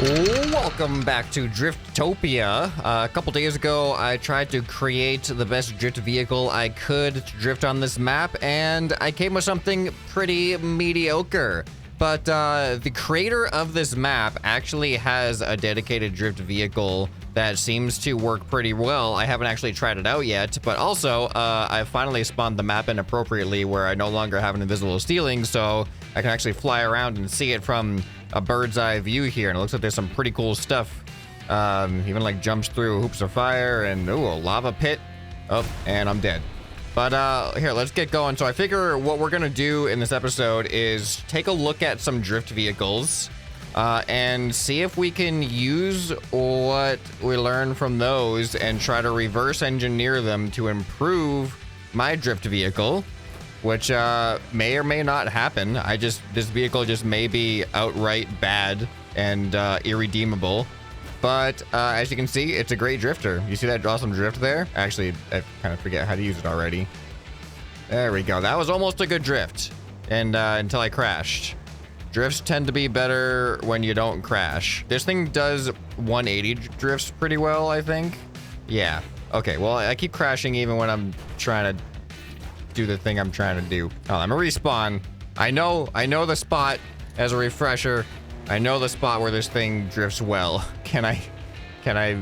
Welcome back to Driftopia. A couple days ago, I tried to create the best drift vehicle I could to drift on this map, and I came with something pretty mediocre. But the creator of this map actually has a dedicated drift vehicle that seems to work pretty well. I haven't actually tried it out yet, but also I finally spawned the map in appropriately where I no longer have an invisible ceiling, so I can actually fly around and see it from a bird's eye view here, and it looks like there's some pretty cool stuff. Even like jumps through hoops of fire and ooh, a lava pit. Oh, and I'm dead. But here, let's get going. So I figure what we're gonna do in this episode is take a look at some drift vehicles and see if we can use what we learn from those and try to reverse engineer them to improve my drift vehicle, which may or may not happen. This vehicle just may be outright bad and irredeemable. But as you can see, it's a great drifter. You see that awesome drift there? Actually, I kind of forget how to use it already. There we go. That was almost a good drift, and until I crashed. Drifts tend to be better when you don't crash. This thing does 180 drifts pretty well, I think. Yeah. Okay, well, I keep crashing even when I'm trying to do the thing I'm trying to do. Oh, I'm gonna respawn. I know the spot. As a refresher, I know the spot where this thing drifts well. Can I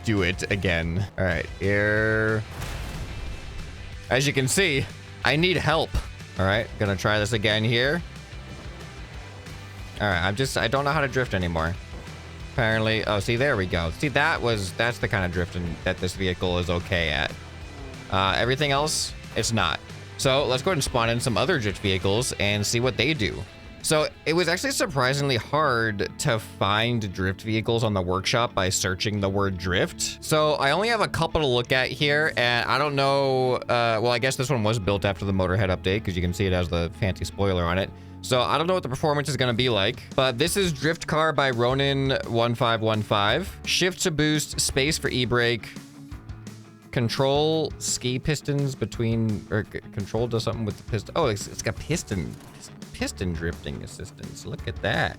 do it again? All right, here. As you can see, I need help. All right, gonna try this again here. All right, I don't know how to drift anymore. Apparently, oh, see, there we go. See, that's the kind of drifting that this vehicle is okay at. Everything else, it's not. So let's go ahead and spawn in some other drift vehicles and see what they do. So it was actually surprisingly hard to find drift vehicles on the workshop by searching the word drift. So I only have a couple to look at here, and I don't know, well, I guess this one was built after the Motorhead update because you can see it has the fancy spoiler on it. So I don't know what the performance is going to be like, but this is Drift Car by Ronin1515. Shift to boost, space for e-brake. Control ski pistons between, or control does something with the piston. Oh, it's got piston drifting assistance. Look at that.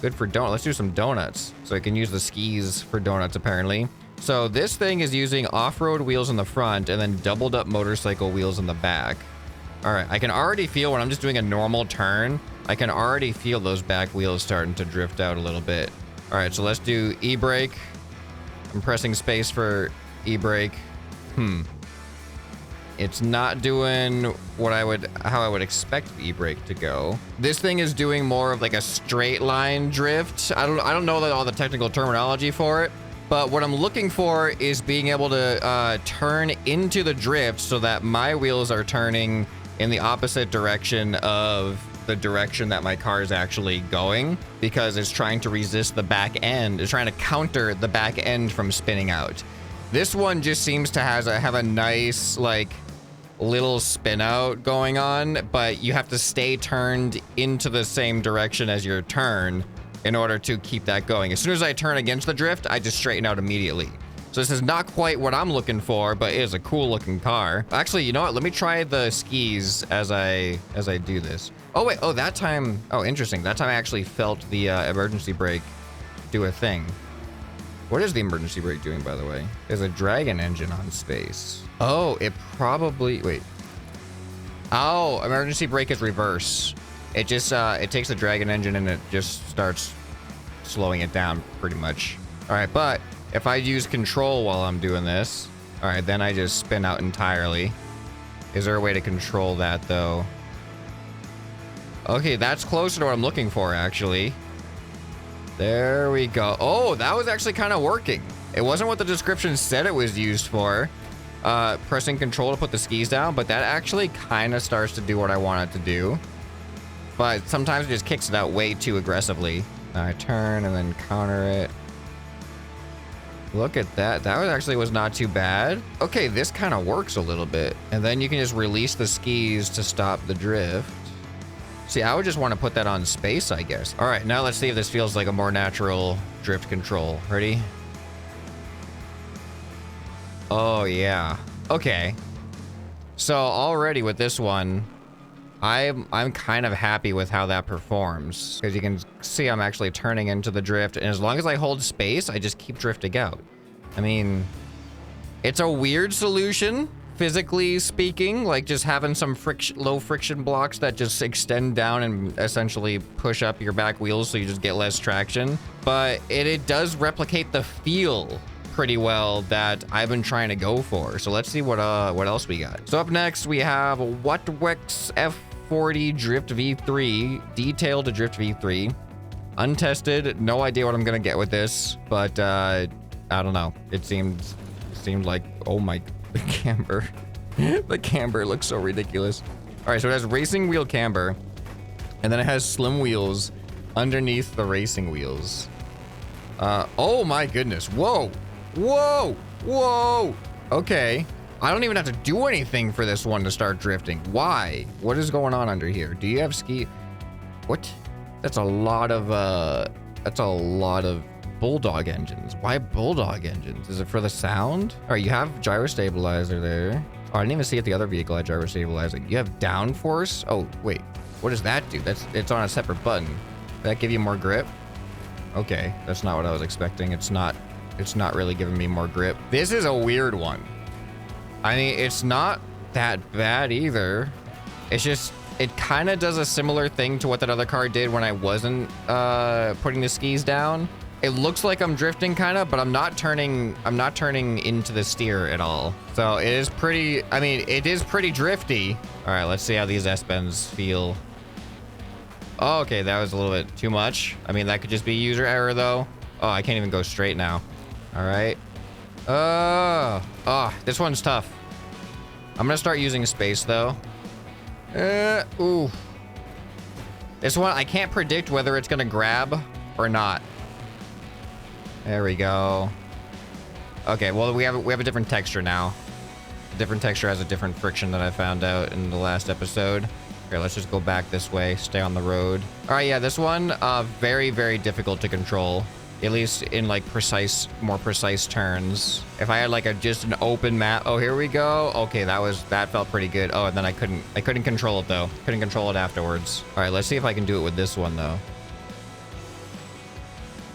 Good for donuts. Let's do some donuts. So I can use the skis for donuts apparently. So this thing is using off-road wheels in the front and then doubled up motorcycle wheels in the back. All right, I can already feel when I'm just doing a normal turn, I can already feel those back wheels starting to drift out a little bit. All right, so let's do e-brake. I'm pressing space for e-brake. It's not doing how I would expect e-brake to go. This thing is doing more of like a straight line drift. I don't know all the technical terminology for it, but what I'm looking for is being able to turn into the drift so that my wheels are turning in the opposite direction of the direction that my car is actually going, because it's trying to resist the back end. It's trying to counter the back end from spinning out. This one just seems to have a nice, like, little spin out going on, but you have to stay turned into the same direction as your turn in order to keep that going. As soon as I turn against the drift, I just straighten out immediately. So this is not quite what I'm looking for, but it is a cool looking car. Actually, you know what? Let me try the skis as I do this. Oh wait, that time, oh interesting. That time I actually felt the emergency brake do a thing. What is the emergency brake doing, by the way? There's a dragon engine on space. Oh, it probably, wait. Oh, emergency brake is reverse. It just, it takes the dragon engine and it just starts slowing it down pretty much. All right, but if I use control while I'm doing this, all right, then I just spin out entirely. Is there a way to control that though? Okay, that's closer to what I'm looking for actually. There we go. Oh, that was actually kind of working. It wasn't what the description said it was used for. Pressing control to put the skis down, but that actually kind of starts to do what I want it to do. But sometimes it just kicks it out way too aggressively. I turn and then counter it. Look at that. That was not too bad. Okay, this kind of works a little bit. And then you can just release the skis to stop the drift. See, I would just want to put that on space, I guess. All right, now let's see if this feels like a more natural drift control. Ready? Oh, yeah. Okay. So already with this one, I'm kind of happy with how that performs, because you can see I'm actually turning into the drift, and as long as I hold space, I just keep drifting out. I mean, it's a weird solution, physically speaking, like just having some low friction blocks that just extend down and essentially push up your back wheels so you just get less traction. But it does replicate the feel pretty well that I've been trying to go for. So let's see what else we got. So up next we have Witwix F40 Drift V3, detailed Drift V3. Untested, no idea what I'm gonna get with this, but I don't know. It seemed like, oh my, the camber. The camber looks so ridiculous. All right, so it has racing wheel camber, and then it has slim wheels underneath the racing wheels. Oh my goodness. Whoa. Whoa. Whoa. Okay. I don't even have to do anything for this one to start drifting. Why? What is going on under here? Do you have ski? What? That's a lot of Bulldog engines. Why Bulldog engines? Is it for the sound? All right, you have gyro stabilizer there. Oh, I didn't even see if the other vehicle had gyro stabilizing. You have downforce. Oh, wait. What does that do? It's on a separate button. Does that give you more grip? Okay, that's not what I was expecting. It's not really giving me more grip. This is a weird one. I mean, it's not that bad either. It's just, it kind of does a similar thing to what that other car did when I wasn't putting the skis down. It looks like I'm drifting kind of, but I'm not turning into the steer at all. So it is pretty, I mean, it is pretty drifty. All right, let's see how these S-bends feel. Oh, okay, that was a little bit too much. I mean, that could just be user error though. Oh, I can't even go straight now. All right. Oh, this one's tough. I'm gonna start using space though. Ooh. This one, I can't predict whether it's gonna grab or not. There we go. Okay, well, we have a different texture now. The different texture has a different friction that I found out in the last episode. Okay, let's just go back this way, stay on the road. All right, yeah, this one, very, very difficult to control. At least in like more precise turns. If I had like just an open map. Oh, here we go. Okay, that felt pretty good. Oh, and then I couldn't control it though. Couldn't control it afterwards. All right, let's see if I can do it with this one though.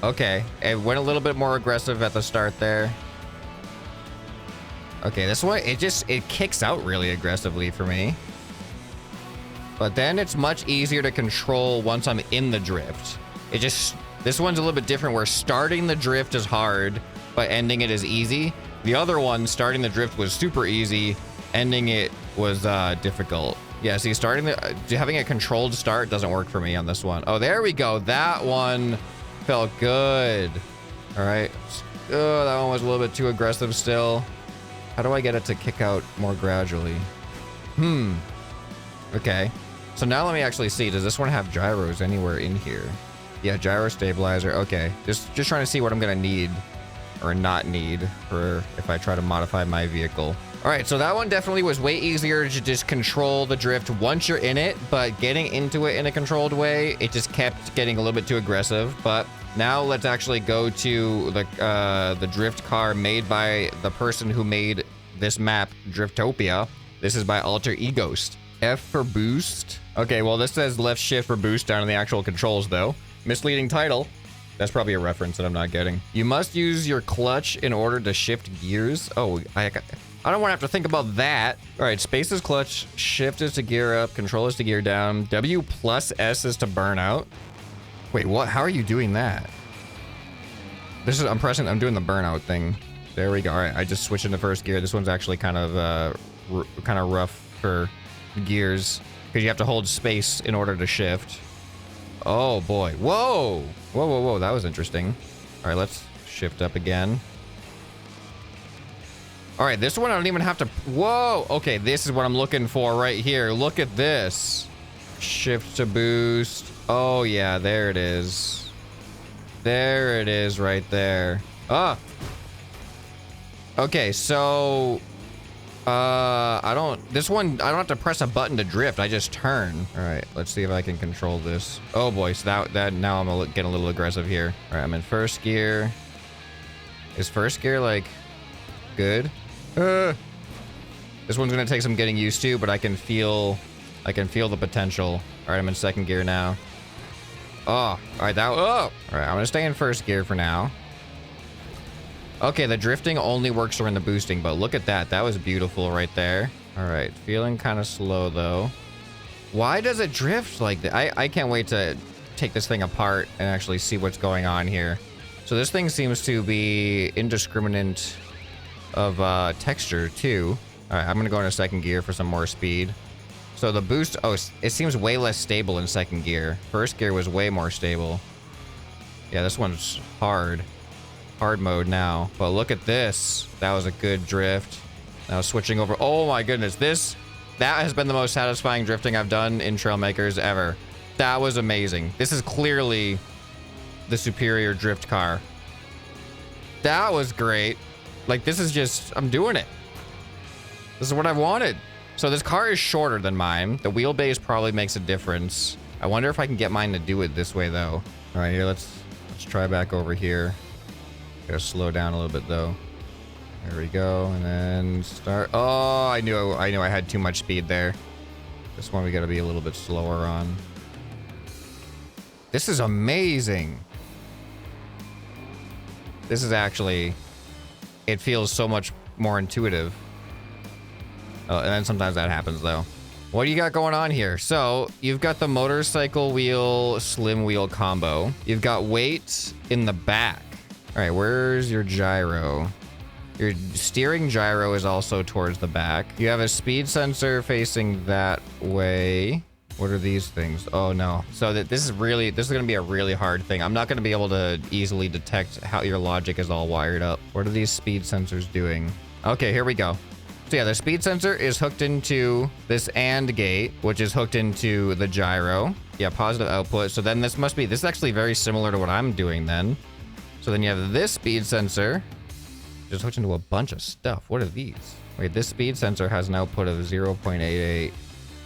Okay, it went a little bit more aggressive at the start there. Okay, this one, it kicks out really aggressively for me. But then it's much easier to control once I'm in the drift. This one's a little bit different where starting the drift is hard, but ending it is easy. The other one, starting the drift was super easy, ending it was difficult. Yeah, see, having a controlled start doesn't work for me on this one. Oh, there we go. That one felt good. All right. Oh, that one was a little bit too aggressive still. How do I get it to kick out more gradually? Okay. So now let me actually see. Does this one have gyros anywhere in here? Yeah, gyro stabilizer. Okay. Just trying to see what I'm going to need or not need for if I try to modify my vehicle. All right, so that one definitely was way easier to just control the drift once you're in it, but getting into it in a controlled way, it just kept getting a little bit too aggressive. But now let's actually go to the drift car made by the person who made this map, Driftopia. This is by Alter Egost. F for boost. Okay, well, this says left shift for boost down in the actual controls, though. Misleading title. That's probably a reference that I'm not getting. You must use your clutch in order to shift gears. Oh, I don't want to have to think about that. All right, space is clutch, shift is to gear up, control is to gear down, W plus S is to burn out. Wait, what? How are you doing that? I'm doing the burnout thing. There we go. All right, I just switched into first gear. This one's actually kind of rough for gears because you have to hold space in order to shift. Oh boy. Whoa. Whoa, whoa, whoa. That was interesting. All right, let's shift up again. All right, this one I don't even have to. Whoa. Okay, this is what I'm looking for right here. Look at this. Shift to boost. Oh yeah, there it is. There it is right there. Ah. Okay, so I don't have to press a button to drift. I just turn. All right, let's see if I can control this. Oh boy, so that now I'm getting a little aggressive here. All right, I'm in first gear. Is first gear like good? This one's gonna take some getting used to, but I can feel I can feel the potential. All right, I'm in second gear now. Oh, all right, all right, I'm gonna stay in first gear for now. Okay, the drifting only works during the boosting, but look at that. That was beautiful right there. All right, feeling kind of slow though. Why does it drift like that? I can't wait to take this thing apart and actually see what's going on here. So this thing seems to be indiscriminate of texture too. All right, I'm gonna go into second gear for some more speed. So the boost, oh, it seems way less stable in second gear. First gear was way more stable. Yeah, this one's hard. Hard mode now. But look at this. That was a good drift. Now switching over. Oh my goodness, that has been the most satisfying drifting I've done in Trailmakers ever. That was amazing. This is clearly the superior drift car. That was great. Like, this is just, I'm doing it. This is what I wanted. So this car is shorter than mine. The wheelbase probably makes a difference. I wonder if I can get mine to do it this way though. All right, here, let's try back over here. Gotta slow down a little bit though. There we go, and then start. Oh, I knew I had too much speed there. This one we gotta be a little bit slower on. This is amazing. This is actually, it feels so much more intuitive. Oh, and then sometimes that happens though. What do you got going on here? So you've got the motorcycle wheel, slim wheel combo. You've got weight in the back. All right, where's your gyro? Your steering gyro is also towards the back. You have a speed sensor facing that way. What are these things? Oh no. So this is gonna be a really hard thing. I'm not gonna be able to easily detect how your logic is all wired up. What are these speed sensors doing? Okay, here we go. So yeah, the speed sensor is hooked into this AND gate, which is hooked into the gyro. Yeah, positive output. So then this is actually very similar to what I'm doing then. So then you have this speed sensor, just hooked into a bunch of stuff. What are these? Wait, this speed sensor has an output of 0.88.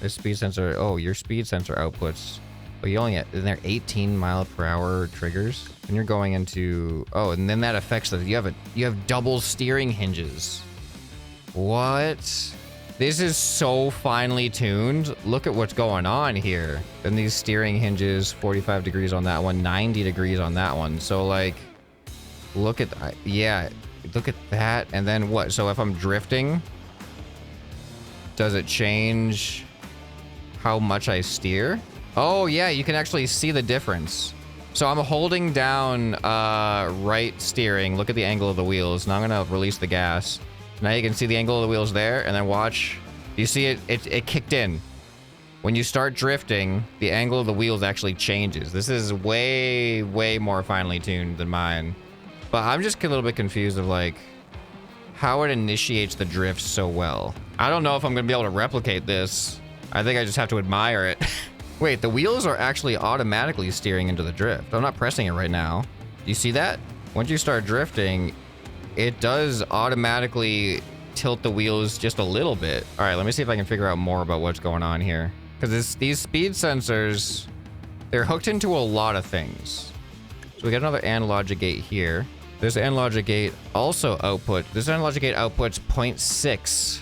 This speed sensor, oh, your speed sensor outputs. Oh, you only, isn't there 18 mile per hour triggers? And you're going into, oh, and then that affects the, you have double steering hinges. What? This is so finely tuned. Look at what's going on here. And these steering hinges, 45 degrees on that one, 90 degrees on that one. So like, look at, yeah, look at that. And then what? So if I'm drifting, does it change how much I steer? Oh yeah, you can actually see the difference. So I'm holding down right steering. Look at the angle of the wheels. Now I'm gonna release the gas. Now you can see the angle of the wheels there, and then watch. You see it kicked in. When you start drifting, the angle of the wheels actually changes. This is way, way more finely tuned than mine. But I'm just a little bit confused of like how it initiates the drift so well. I don't know if I'm gonna be able to replicate this. I think I just have to admire it. Wait, the wheels are actually automatically steering into the drift. I'm not pressing it right now. Do you see that? Once you start drifting, it does automatically tilt the wheels just a little bit. All right, let me see if I can figure out more about what's going on here. Because these speed sensors, they're hooked into a lot of things. So we got another AND logic gate here. This AND logic gate also this AND logic gate outputs 0.6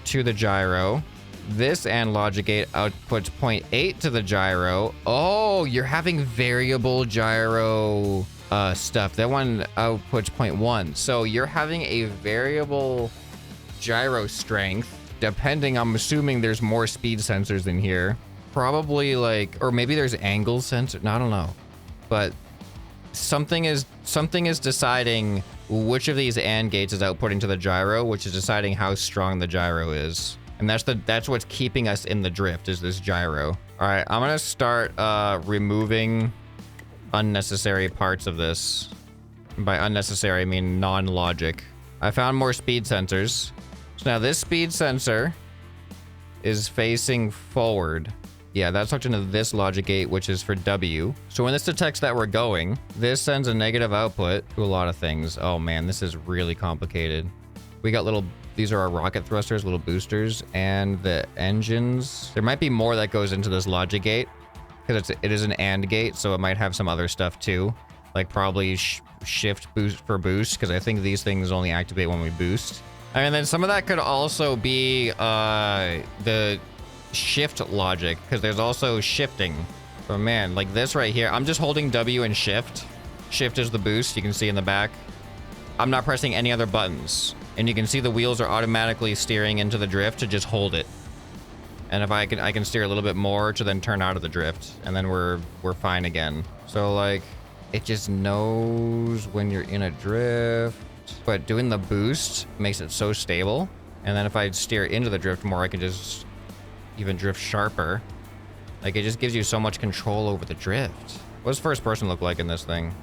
to the gyro. This AND logic gate outputs 0.8 to the gyro. Oh, you're having variable gyro stuff. That one outputs 0.1. So you're having a variable gyro strength, depending, I'm assuming there's more speed sensors in here. Probably like, or maybe there's angle sensor. No, I don't know. But something is deciding which of these AND gates is outputting to the gyro, which is deciding how strong the gyro is. And that's what's keeping us in the drift, is this gyro. All right, I'm gonna start removing unnecessary parts of this. And by unnecessary, I mean non-logic. I found more speed sensors. So now this speed sensor is facing forward. Yeah, that's hooked into this logic gate, which is for W. So when this detects that we're going, this sends a negative output to a lot of things. Oh man, this is really complicated. We got these are our rocket thrusters, little boosters, and the engines. There might be more that goes into this logic gate because it is an AND gate, so it might have some other stuff too, like probably shift boost for boost, because I think these things only activate when we boost. And then some of that could also be the shift logic, because there's also shifting. But man, like this right here, I'm just holding W and shift. Shift is the boost, you can see in the back. I'm not pressing any other buttons. And you can see the wheels are automatically steering into the drift to just hold it. And if I can steer a little bit more to then turn out of the drift, and then we're fine again. So like, it just knows when you're in a drift. But doing the boost makes it so stable. And then if I steer into the drift more, I can just even drift sharper. Like, it just gives you so much control over the drift. What does first person look like in this thing?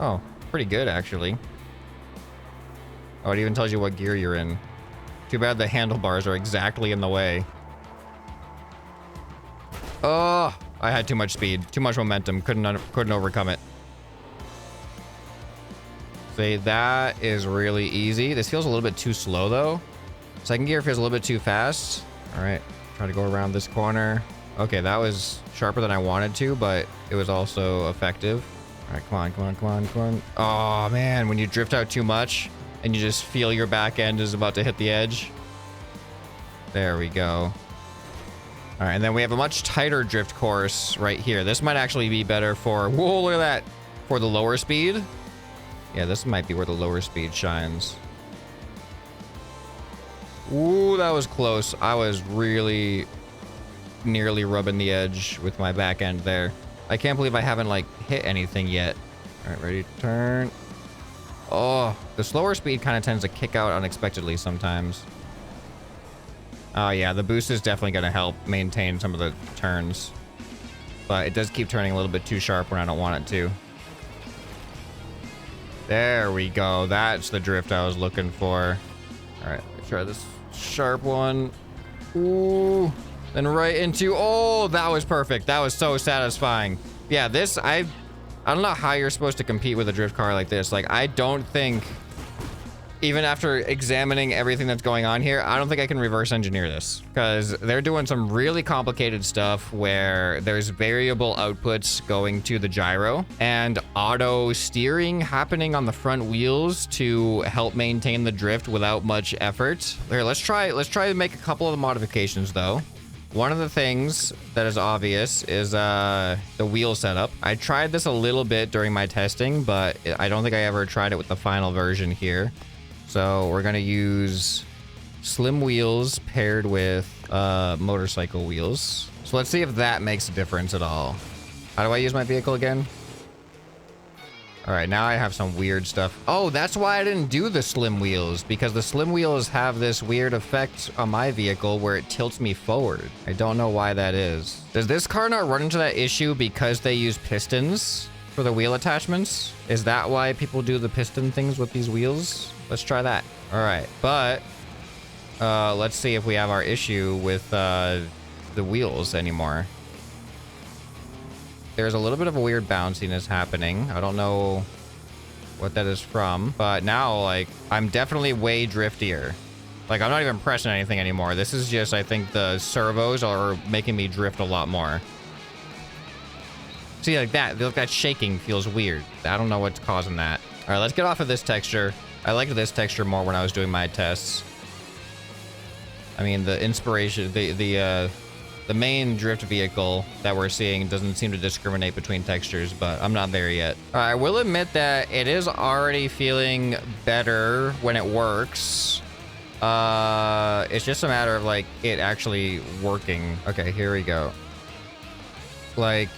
Oh, pretty good, actually. Oh, it even tells you what gear you're in. Too bad the handlebars are exactly in the way. Oh, I had too much speed, too much momentum. Couldn't overcome it. See, that is really easy. This feels a little bit too slow, though. Second gear feels a little bit too fast. All right, try to go around this corner. Okay, that was sharper than I wanted to, but it was also effective. All right, come on, come on, come on, come on. Oh, man, when you drift out too much and you just feel your back end is about to hit the edge. There we go. All right, and then we have a much tighter drift course right here. This might actually be better for, whoa, look at that, for the lower speed. Yeah, this might be where the lower speed shines. Ooh, that was close. I was really nearly rubbing the edge with my back end there. I can't believe I haven't like hit anything yet. All right, ready to turn. Oh, the slower speed kind of tends to kick out unexpectedly sometimes. Oh yeah, the boost is definitely going to help maintain some of the turns. But it does keep turning a little bit too sharp when I don't want it to. There we go. That's the drift I was looking for. All right, let's try this sharp one. Ooh, then right into, oh, that was perfect. That was so satisfying. Yeah, this, I don't know how you're supposed to compete with a drift car like this. Like, I don't think, even after examining everything that's going on here, I don't think I can reverse engineer this, because they're doing some really complicated stuff where there's variable outputs going to the gyro and auto steering happening on the front wheels to help maintain the drift without much effort. Here, let's try to make a couple of the modifications though. One of the things that is obvious is the wheel setup. I tried this a little bit during my testing, but I don't think I ever tried it with the final version here. So we're gonna use slim wheels paired with motorcycle wheels. So let's see if that makes a difference at all. How do I use my vehicle again? All right, now I have some weird stuff. Oh, that's why I didn't do the slim wheels, because the slim wheels have this weird effect on my vehicle where it tilts me forward. I don't know why that is. Does this car not run into that issue because they use pistons for the wheel attachments? Is that why people do the piston things with these wheels? Let's try that. All right, but let's see if we have our issue with the wheels anymore. There's a little bit of a weird bounciness happening. I don't know what that is from, but now, like, I'm definitely way driftier. Like, I'm not even pressing anything anymore. This is just, I think the servos are making me drift a lot more. See, like that shaking feels weird. I don't know what's causing that. All right, let's get off of this texture. I liked this texture more when I was doing my tests. I mean, the inspiration, the main drift vehicle that we're seeing doesn't seem to discriminate between textures, but I'm not there yet. All right, I will admit that it is already feeling better when it works. It's just a matter of like it actually working. Okay, here we go. Like,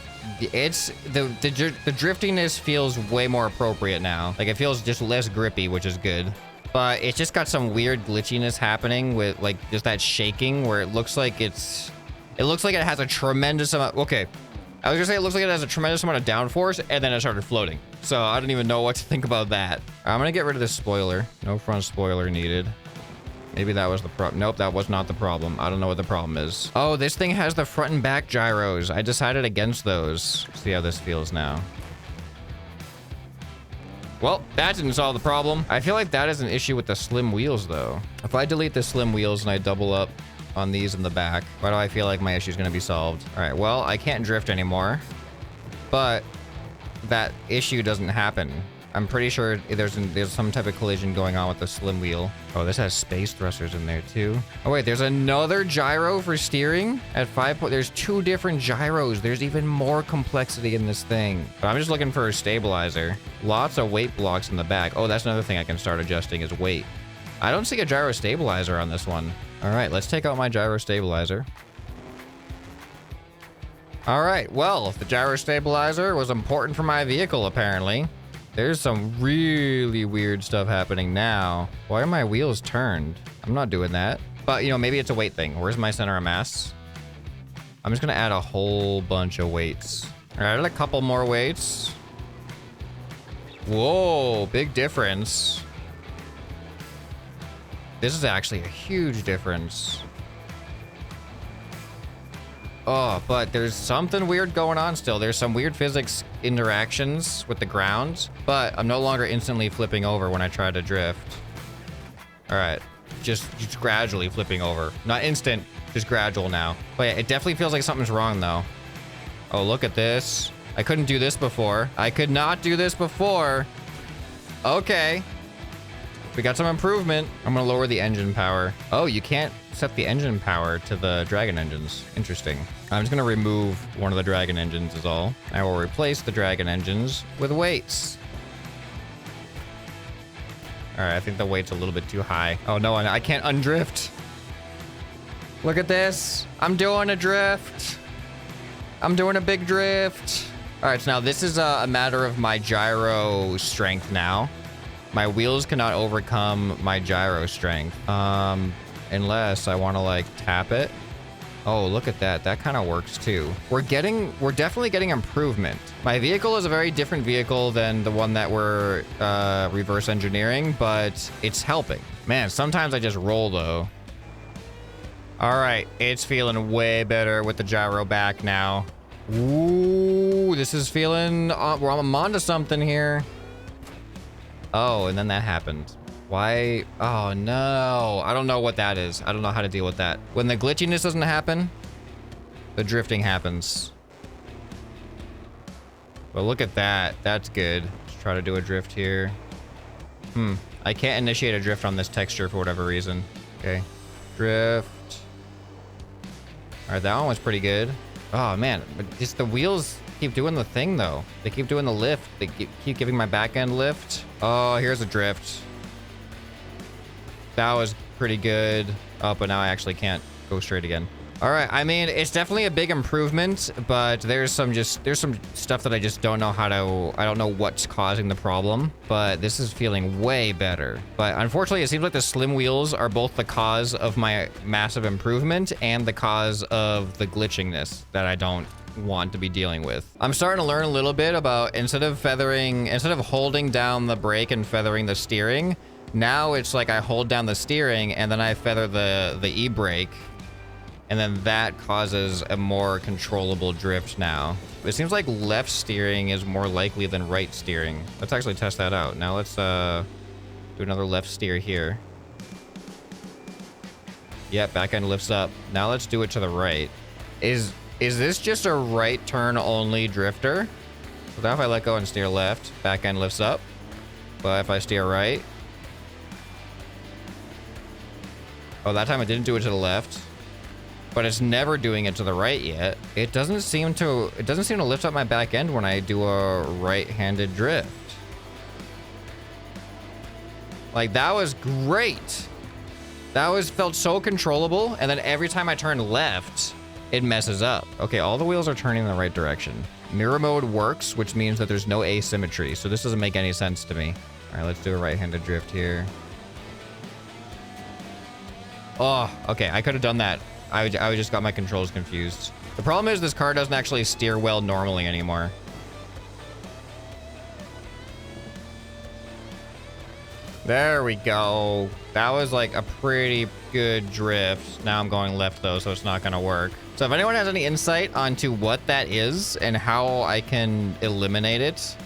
it's the driftiness feels way more appropriate now. Like, it feels just less grippy, which is good. But it's just got some weird glitchiness happening with like just that shaking where it looks like it has a tremendous amount. Okay, I was gonna say it looks like it has a tremendous amount of downforce, and then it started floating. So I don't even know what to think about that. I'm gonna get rid of this spoiler. No front spoiler needed. Maybe that was the problem. Nope, that was not the problem. I don't know what the problem is. Oh, this thing has the front and back gyros. I decided against those. See how this feels now. Well, that didn't solve the problem. I feel like that is an issue with the slim wheels, though. If I delete the slim wheels and I double up on these in the back, why do I feel like my issue is going to be solved? All right, well, I can't drift anymore, but that issue doesn't happen. I'm pretty sure there's some type of collision going on with the slim wheel. Oh, this has space thrusters in there too. Oh wait, there's another gyro for steering at 5 point. There's 2 different gyros. There's even more complexity in this thing. But I'm just looking for a stabilizer. Lots of weight blocks in the back. Oh, that's another thing I can start adjusting is weight. I don't see a gyro stabilizer on this one. All right, let's take out my gyro stabilizer. All right, well, the gyro stabilizer was important for my vehicle, apparently. There's some really weird stuff happening now. Why are my wheels turned? I'm not doing that. But, you know, maybe it's a weight thing. Where's my center of mass? I'm just gonna add a whole bunch of weights. All right, a couple more weights. Whoa, big difference. This is actually a huge difference. Oh, but there's something weird going on still. There's some weird physics interactions with the ground, but I'm no longer instantly flipping over when I try to drift. All right, just gradually flipping over. Not instant, just gradual now. But yeah, it definitely feels like something's wrong though. Oh, look at this. I couldn't do this before. I could not do this before. Okay. We got some improvement. I'm gonna lower the engine power. Oh, you can't set the engine power to the Dragon engines. Interesting. I'm just gonna remove one of the Dragon engines is all. I will replace the Dragon engines with weights. All right, I think the weight's a little bit too high. Oh no, I can't undrift. Look at this. I'm doing a drift. I'm doing a big drift. All right, so now this is a matter of my gyro strength now. My wheels cannot overcome my gyro strength. Unless I want to like tap it. Oh, look at that. That kind of works too. We're definitely getting improvement. My vehicle is a very different vehicle than the one that we're reverse engineering, but it's helping. Man, sometimes I just roll though. All right, it's feeling way better with the gyro back now. Ooh, this is feeling, I'm onto something here. Oh, and then that happened. Why? Oh no, I don't know what that is. I don't know how to deal with that. When the glitchiness doesn't happen, the drifting happens. But look at that, that's good. Let's try to do a drift here. I can't initiate a drift on this texture for whatever reason. Okay, drift. All right, that one was pretty good. Oh man, but just the wheels keep doing the thing though. They keep doing the lift. They keep giving my back end lift. Oh, here's a drift. That was pretty good. Oh, but now I actually can't go straight again. All right, I mean, it's definitely a big improvement, but there's some stuff that I just don't know how to, I don't know what's causing the problem, but this is feeling way better. But unfortunately, it seems like the slim wheels are both the cause of my massive improvement and the cause of the glitchingness that I don't want to be dealing with. I'm starting to learn a little bit about instead of holding down the brake and feathering the steering, now it's like I hold down the steering and then I feather the e-brake. And then that causes a more controllable drift now. It seems like left steering is more likely than right steering. Let's actually test that out. Now let's do another left steer here. Yep, back end lifts up. Now let's do it to the right. Is this just a right turn only drifter? So now if I let go and steer left, back end lifts up. But if I steer right. Oh, that time I didn't do it to the left. But it's never doing it to the right yet. It doesn't seem to lift up my back end when I do a right-handed drift. Like, that was great. That felt so controllable, and then every time I turn left, it messes up. Okay, all the wheels are turning in the right direction. Mirror mode works, which means that there's no asymmetry, so this doesn't make any sense to me. All right, let's do a right-handed drift here. Oh, okay, I could have done that. I just got my controls confused. The problem is this car doesn't actually steer well normally anymore. There we go. That was like a pretty good drift. Now I'm going left though, so it's not gonna work. So if anyone has any insight onto what that is and how I can eliminate it,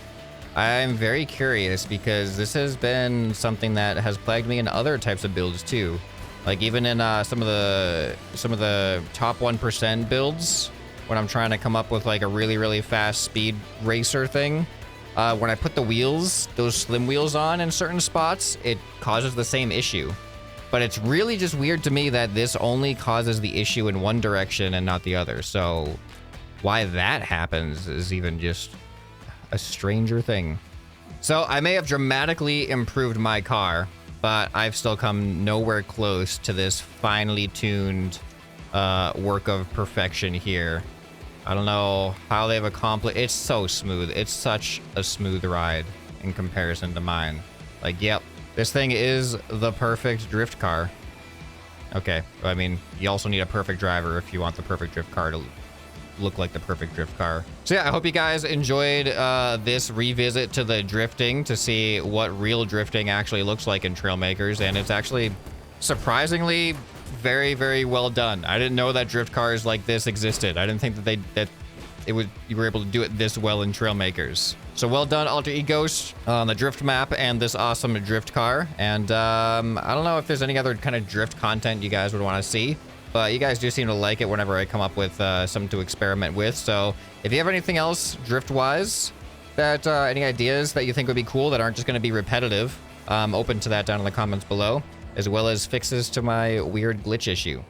I'm very curious because this has been something that has plagued me in other types of builds too. Like even in some of the top 1% builds, when I'm trying to come up with like a really, really fast speed racer thing, when I put the wheels, those slim wheels on in certain spots, it causes the same issue. But it's really just weird to me that this only causes the issue in one direction and not the other. So why that happens is even just a stranger thing. So I may have dramatically improved my car, but I've still come nowhere close to this finely tuned work of perfection here. I don't know how they've accomplished. It's so smooth. It's such a smooth ride in comparison to mine. Like, yep, this thing is the perfect drift car. Okay, I mean, you also need a perfect driver if you want the perfect drift car to look like the perfect drift car. So yeah, I hope you guys enjoyed this revisit to the drifting to see what real drifting actually looks like in Trailmakers, and it's actually surprisingly very, very well done. I didn't know that drift cars like this existed. I didn't think that you were able to do it this well in Trailmakers. So well done, Alter Egos, on the drift map and this awesome drift car. And I don't know if there's any other kind of drift content you guys would want to see, but you guys do seem to like it whenever I come up with something to experiment with. So if you have anything else drift-wise, that any ideas that you think would be cool that aren't just going to be repetitive, open to that down in the comments below, as well as fixes to my weird glitch issue.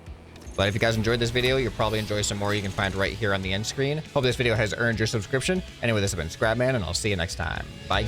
But if you guys enjoyed this video, you'll probably enjoy some more you can find right here on the end screen. Hope this video has earned your subscription. Anyway, this has been ScrapMan, and I'll see you next time. Bye.